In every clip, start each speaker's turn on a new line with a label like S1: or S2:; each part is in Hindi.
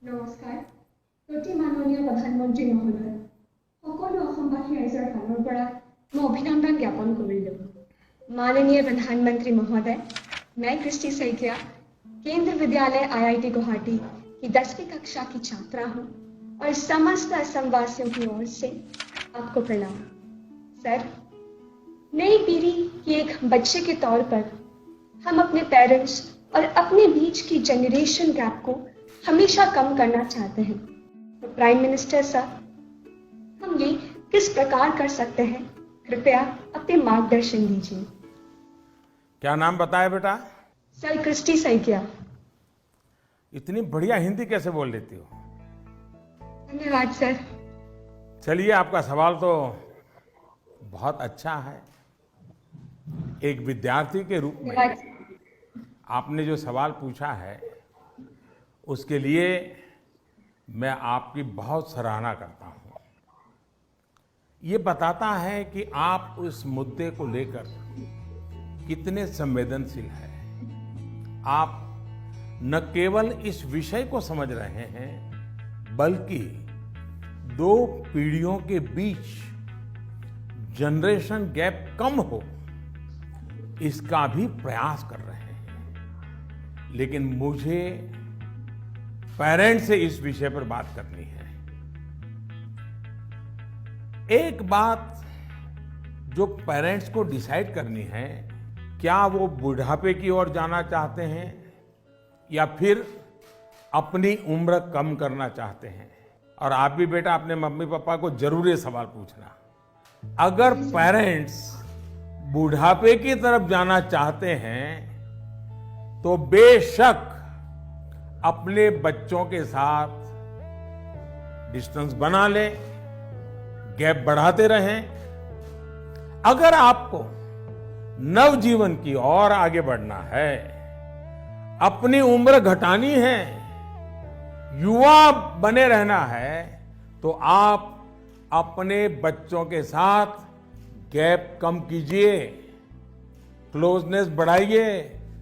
S1: নমস্কাৰ। প্ৰতি মাননীয় প্ৰধানমন্ত্ৰী মহোদয়, সকলো অসমবাসী ৰাইজৰ ফালৰ পৰা মই অভিনন্দন জ্ঞাপন কৰিলোঁ। माननीय प्रधानमंत्री महोदय, मैं कृष्टि सैकिया केंद्र विद्यालय IIT गुवाहाटी की 10वीं कक्षा की छात्रा हूँ और समस्त असम वासियों की ओर से आपको प्रणाम। सर, नई पीढ़ी की एक बच्चे के तौर पर हम अपने पेरेंट्स और अपने बीच की जनरेशन गैप को हमेशा कम करना चाहते हैं। तो प्राइम मिनिस्टर सर, हम ये किस प्रकार कर सकते हैं? कृपया अपने मार्गदर्शन दीजिए।
S2: क्या नाम बताया बेटा?
S1: Sir, Christy Saikia.
S2: इतनी बढ़िया हिंदी कैसे बोल लेती हो?
S1: धन्यवाद सर।
S2: चलिए, आपका सवाल तो बहुत अच्छा है। एक विद्यार्थी के रूप में आपने जो सवाल पूछा है उसके लिए मैं आपकी बहुत सराहना करता हूं। ये बताता है कि आप उस मुद्दे को लेकर कितने संवेदनशील हैं। आप न केवल इस विषय को समझ रहे हैं बल्कि दो पीढ़ियों के बीच जनरेशन गैप कम हो इसका भी प्रयास कर रहे हैं। लेकिन मुझे पेरेंट्स से इस विषय पर बात करनी है। एक बात जो पेरेंट्स को डिसाइड करनी है, क्या वो बुढ़ापे की ओर जाना चाहते हैं या फिर अपनी उम्र कम करना चाहते हैं। और आप भी बेटा अपने मम्मी पापा को जरूर ये सवाल पूछना। अगर पेरेंट्स बुढ़ापे की तरफ जाना चाहते हैं तो बेशक अपने बच्चों के साथ डिस्टेंस बना लें, गैप बढ़ाते रहें। अगर आपको नवजीवन की ओर आगे बढ़ना है, अपनी उम्र घटानी है, युवा बने रहना है, तो आप अपने बच्चों के साथ गैप कम कीजिए, क्लोजनेस बढ़ाइए।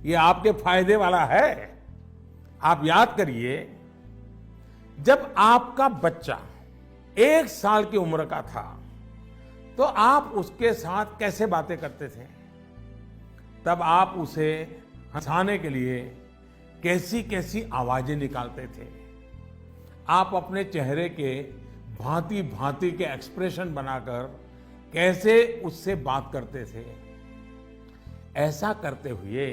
S2: ये आपके फायदे वाला है। आप याद करिए, जब आपका बच्चा 1 साल की उम्र का था तो आप उसके साथ कैसे बातें करते थे? तब आप उसे हंसाने के लिए कैसी कैसी आवाजें निकालते थे। आप अपने चेहरे के भांति भांति के एक्सप्रेशन बनाकर कैसे उससे बात करते थे। ऐसा करते हुए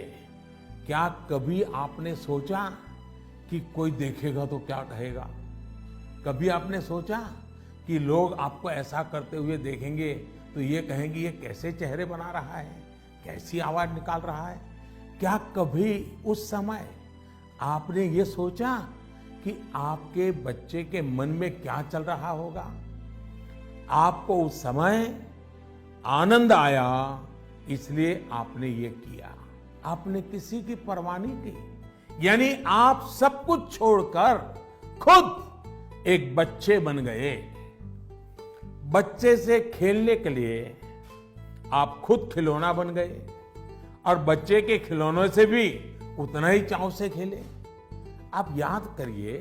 S2: क्या कभी आपने सोचा कि कोई देखेगा तो क्या कहेगा? कभी आपने सोचा कि लोग आपको ऐसा करते हुए देखेंगे तो ये कहेंगे ये कैसे चेहरे बना रहा है, कैसी आवाज निकाल रहा है? क्या कभी उस समय आपने ये सोचा कि आपके बच्चे के मन में क्या चल रहा होगा? आपको उस समय आनंद आया, इसलिए आपने ये किया। आपने किसी की परवाह नहीं की। यानी आप सब कुछ छोड़कर खुद एक बच्चे बन गए। बच्चे से खेलने के लिए आप खुद खिलौना बन गए और बच्चे के खिलौनों से भी उतना ही चाव से खेले। आप याद करिए,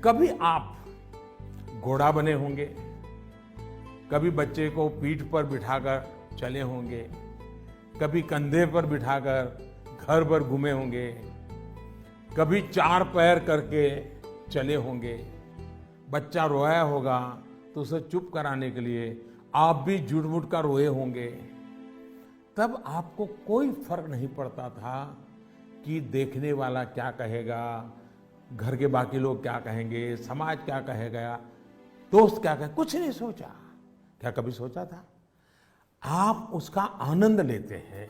S2: कभी आप घोड़ा बने होंगे, कभी बच्चे को पीठ पर बिठाकर चले होंगे, कभी कंधे पर बिठाकर घर भर घूमे होंगे, कभी 4 पैर करके चले होंगे। बच्चा रोया होगा तो उसे चुप कराने के लिए आप भी झूठ-मूठ कर रोए होंगे। तब आपको कोई फर्क नहीं पड़ता था कि देखने वाला क्या कहेगा, घर के बाकी लोग क्या कहेंगे, समाज क्या कहेगा, दोस्त क्या कहेगा। कुछ नहीं सोचा। क्या कभी सोचा था? आप उसका आनंद लेते हैं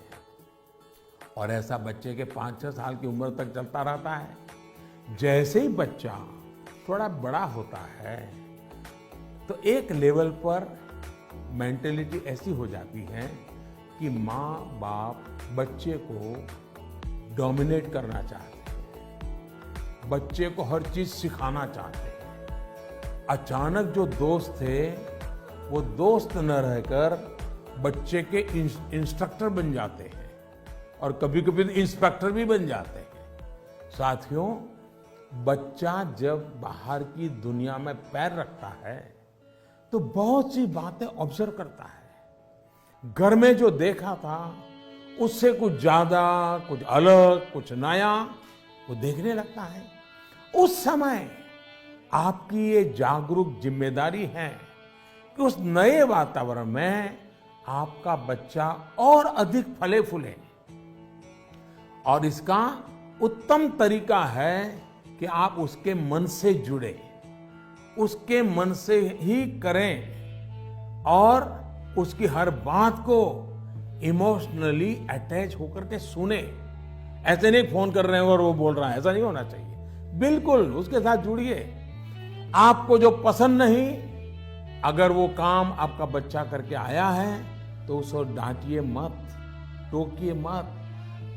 S2: और ऐसा बच्चे के 5-6 साल की उम्र तक चलता रहता है। जैसे ही बच्चा थोड़ा बड़ा होता है तो एक लेवल पर मेंटेलिटी ऐसी हो जाती है कि माँ बाप बच्चे को डोमिनेट करना चाहते हैं, बच्चे को हर चीज सिखाना चाहते हैं। अचानक जो दोस्त थे वो दोस्त न रहकर बच्चे के इंस्ट्रक्टर बन जाते हैं और कभी कभी इंस्पेक्टर भी बन जाते हैं। साथियों, बच्चा जब बाहर की दुनिया में पैर रखता है तो बहुत सी बातें ऑब्जर्व करता है। घर में जो देखा था उससे कुछ ज्यादा, कुछ अलग, कुछ नया वो देखने लगता है। उस समय आपकी ये जागरूक जिम्मेदारी है कि उस नए वातावरण में आपका बच्चा और अधिक फले फूले। और इसका उत्तम तरीका है कि आप उसके मन से जुड़े, उसके मन से ही करें और उसकी हर बात को इमोशनली अटैच होकर के सुने। ऐसे नहीं फोन कर रहे हैं और वो बोल रहा है, ऐसा नहीं होना चाहिए। बिल्कुल उसके साथ जुड़िए। आपको जो पसंद नहीं, अगर वो काम आपका बच्चा करके आया है तो उसको डांटिए मत, टोकिए मत,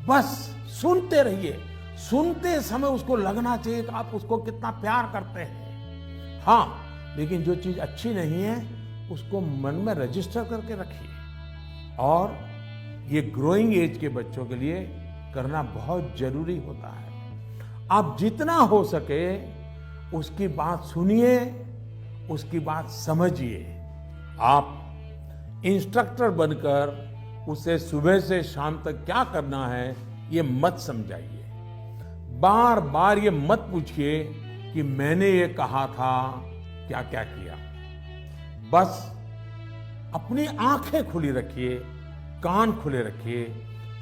S2: बस सुनते रहिए। सुनते समय उसको लगना चाहिए कि आप उसको कितना प्यार करते हैं। हाँ, लेकिन जो चीज अच्छी नहीं है उसको मन में रजिस्टर करके रखिए। और ये ग्रोइंग एज के बच्चों के लिए करना बहुत जरूरी होता है। आप जितना हो सके उसकी बात सुनिए, उसकी बात समझिए। आप इंस्ट्रक्टर बनकर उसे सुबह से शाम तक क्या करना है ये मत समझाइए। बार बार ये मत पूछिए कि मैंने ये कहा था, क्या क्या किया। बस अपनी आंखें खुली रखिए, कान खुले रखिए,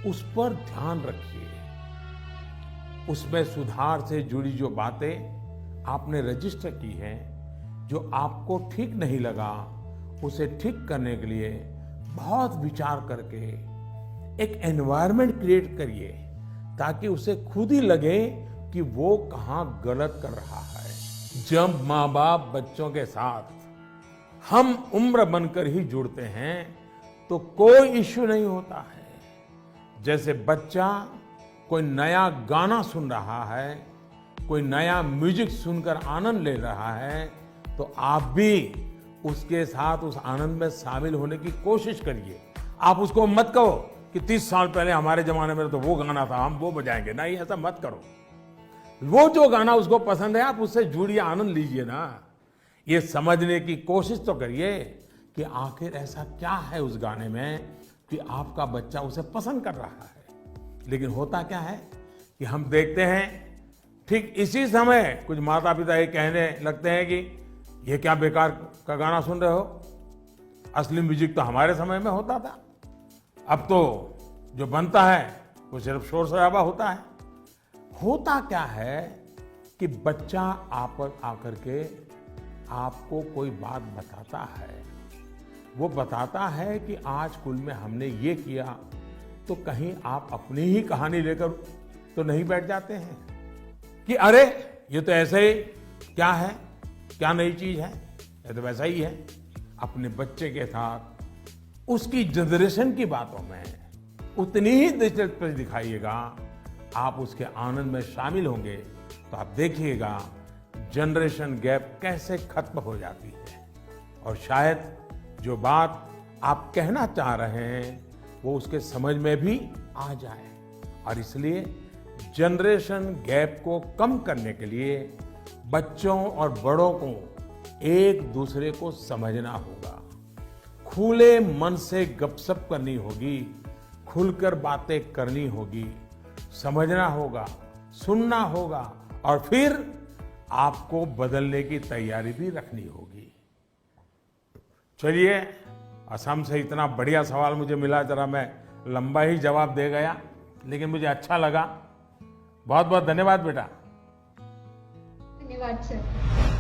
S2: उस पर ध्यान रखिए। उसमें सुधार से जुड़ी जो बातें आपने रजिस्टर की हैं, जो आपको ठीक नहीं लगा, उसे ठीक करने के लिए बहुत विचार करके एक एनवायरनमेंट क्रिएट करिए ताकि उसे खुद ही लगे कि वो कहाँ गलत कर रहा है। जब माँ बाप बच्चों के साथ हम उम्र बनकर ही जुड़ते हैं तो कोई इश्यू नहीं होता है। जैसे बच्चा कोई नया गाना सुन रहा है, कोई नया म्यूजिक सुनकर आनंद ले रहा है, तो आप भी उसके साथ उस आनंद में शामिल होने की कोशिश करिए। आप उसको मत कहो कि 30 साल पहले हमारे जमाने में तो वो गाना था, हम वो बजाएंगे। नहीं, ऐसा मत करो। वो जो गाना उसको पसंद है आप उससे जुड़िए, आनंद लीजिए ना। ये समझने की कोशिश तो करिए कि आखिर ऐसा क्या है उस गाने में कि आपका बच्चा उसे पसंद कर रहा है। लेकिन होता क्या है कि हम देखते हैं ठीक इसी समय कुछ माता पिता ये कहने लगते हैं कि ये क्या बेकार का गाना सुन रहे हो, असली म्यूजिक तो हमारे समय में होता था। अब तो जो बनता है वो सिर्फ शोर शराबा होता है। होता क्या है कि बच्चा आप आकर के आपको कोई बात बताता है। वो बताता है कि आज स्कूल में हमने ये किया, तो कहीं आप अपनी ही कहानी लेकर तो नहीं बैठ जाते हैं कि अरे ये तो ऐसे ही, क्या है, क्या नई चीज है, ये तो वैसा ही है। अपने बच्चे के साथ उसकी जनरेशन की बातों में उतनी ही दिलचस्पी दिखाइएगा। आप उसके आनंद में शामिल होंगे तो आप देखिएगा जनरेशन गैप कैसे खत्म हो जाती है। और शायद जो बात आप कहना चाह रहे हैं वो उसके समझ में भी आ जाए। और इसलिए जनरेशन गैप को कम करने के लिए बच्चों और बड़ों को एक दूसरे को समझना होगा, खुले मन से गपशप करनी होगी, खुलकर बातें करनी होगी, समझना होगा, सुनना होगा और फिर आपको बदलने की तैयारी भी रखनी होगी। चलिए, असम से इतना बढ़िया सवाल मुझे मिला, जरा मैं लंबा ही जवाब दे गया, लेकिन मुझे अच्छा लगा। बहुत बहुत धन्यवाद बेटा।
S1: धन्यवाद सर।